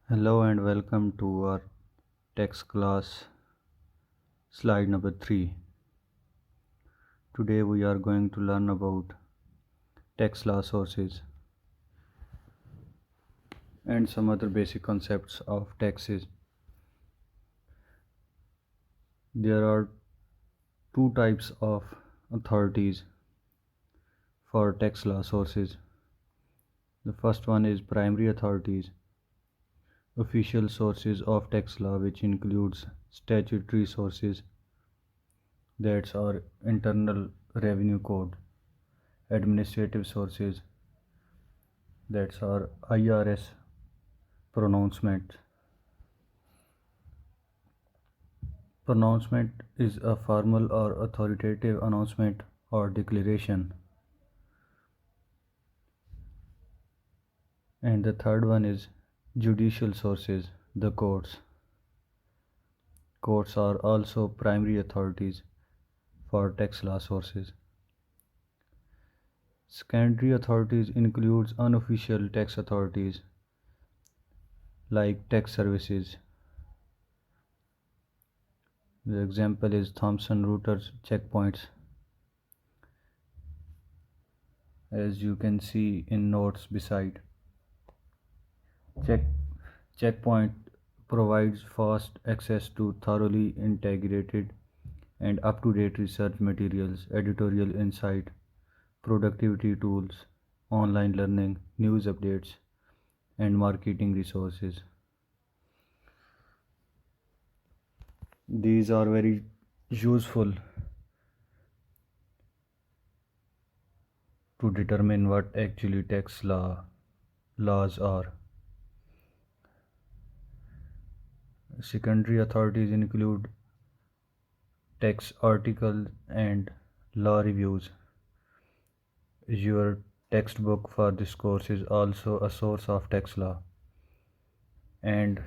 Hello and welcome to our text class slide number 3. Today we are going to learn about text law sources and some other basic concepts of taxes. There are two types of authorities for tax law sources. The first one is primary authorities, official sources of tax law, which includes statutory sources, that's our internal revenue code, administrative sources, that's our IRS pronouncement. Pronouncement is a formal or authoritative announcement or declaration. And the third one is judicial sources, the courts. Courts are also primary authorities for tax law sources. Secondary authorities includes unofficial tax authorities like tax services. The example is Thomson Reuters checkpoints, as you can see in notes beside. Checkpoint provides fast access to thoroughly integrated and up-to-date research materials, editorial insight, productivity tools, online learning, news updates, and marketing resources. These are very useful to determine what actually laws are. Secondary authorities include tax articles and law reviews. Your textbook for this course is also a source of tax law, and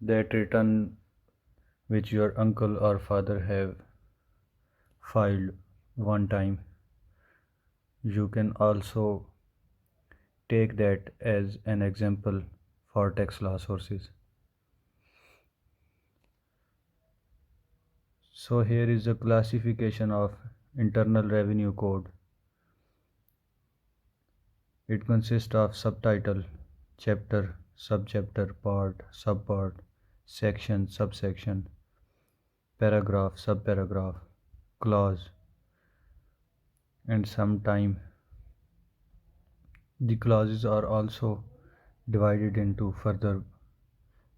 that return which your uncle or father have filed one time, you can also take that as an example for tax law sources. So here is a classification of Internal Revenue Code. It consists of subtitle, chapter, subchapter, part, subpart, section, subsection, paragraph, subparagraph, clause, and sometime the clauses are also divided into further,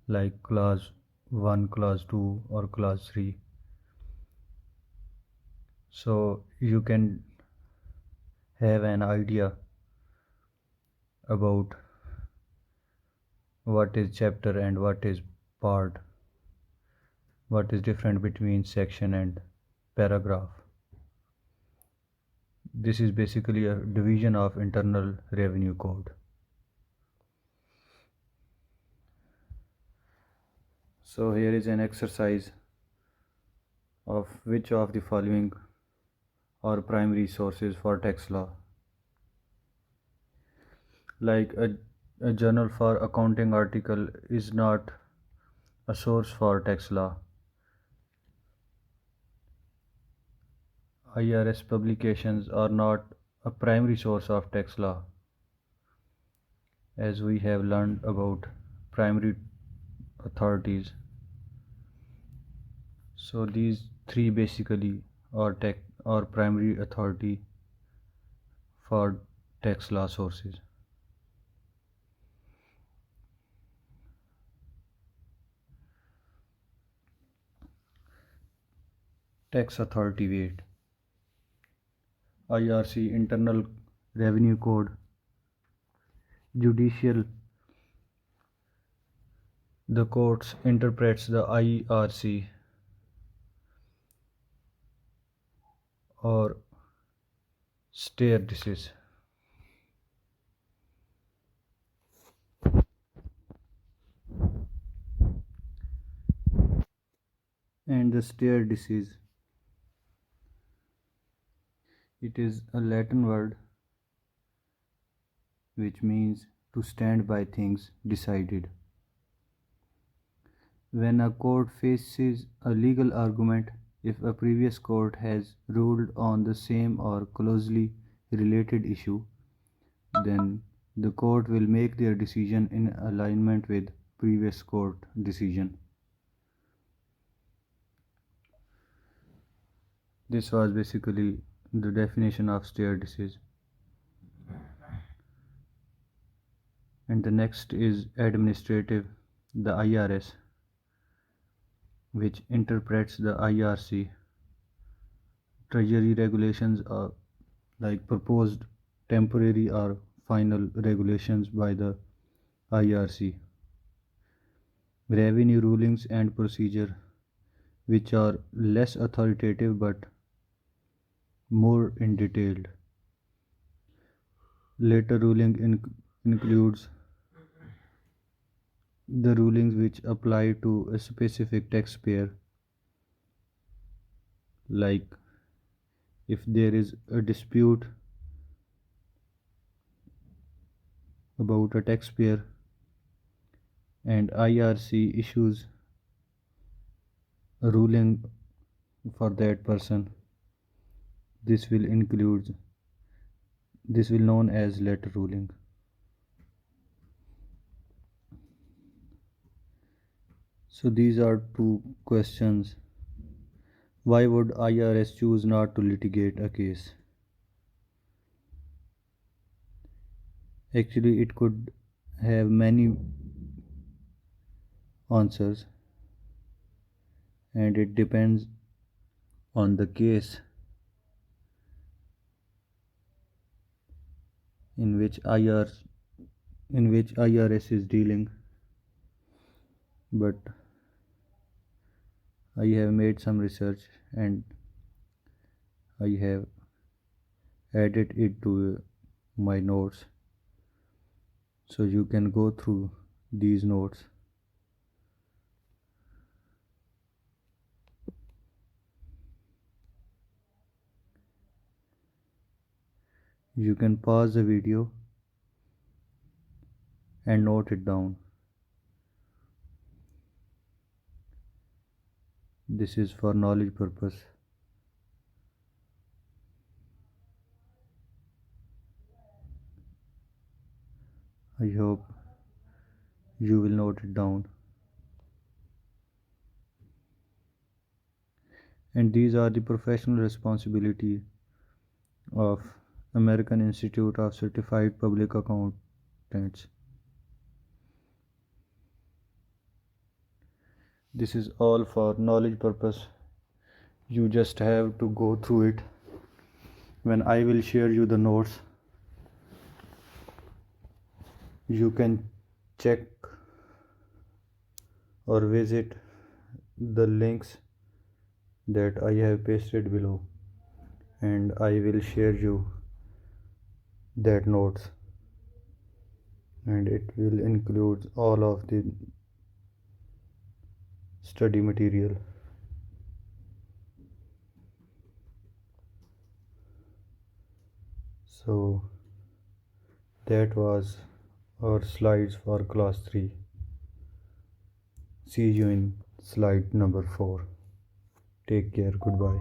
like clause 1, clause 2, or clause 3. So you can have an idea about what is chapter and what is part, what is different between section and paragraph. This is basically a division of Internal Revenue Code. So here is an exercise of which of the following are primary sources for tax law. Like a journal for accounting article is not a source for tax law. IRS publications are not a primary source of tax law, as we have learned about primary authorities. So these three basically are primary authority for tax law sources. Tax authority weight. IRC, Internal Revenue Code. Judicial, the courts interprets the IRC, or stare decisis. And the stare decisis, it is a Latin word which means to stand by things decided. When a court faces a legal argument, if a previous court has ruled on the same or closely related issue, then the court will make their decision in alignment with previous court decision. This was basically the definition of stare decisis. And the next is administrative, the IRS, which interprets the IRC. Treasury regulations are like proposed temporary or final regulations by the IRC. Revenue rulings and procedure, which are less authoritative but more in detailed. Later ruling includes the rulings which apply to a specific taxpayer, like if there is a dispute about a taxpayer and IRC issues a ruling for that person, this will known as letter ruling. So these are two questions. Why would IRS choose not to litigate a case? Actually, it could have many answers, and it depends on the case in which IRS is dealing. But I have made some research and I have added it to my notes, so you can go through these notes. You can pause the video and note it down. This is for knowledge purpose. I hope you will note it down. And these are the professional responsibility of American Institute of Certified Public Accountants. This is all for knowledge purpose. You just have to go through it. When I will share you the notes, you can check or visit the links that I have pasted below, and I will share you that notes, and it will include all of the study material. So that was our slides for class 3. See you in slide number 4. Take care. Goodbye.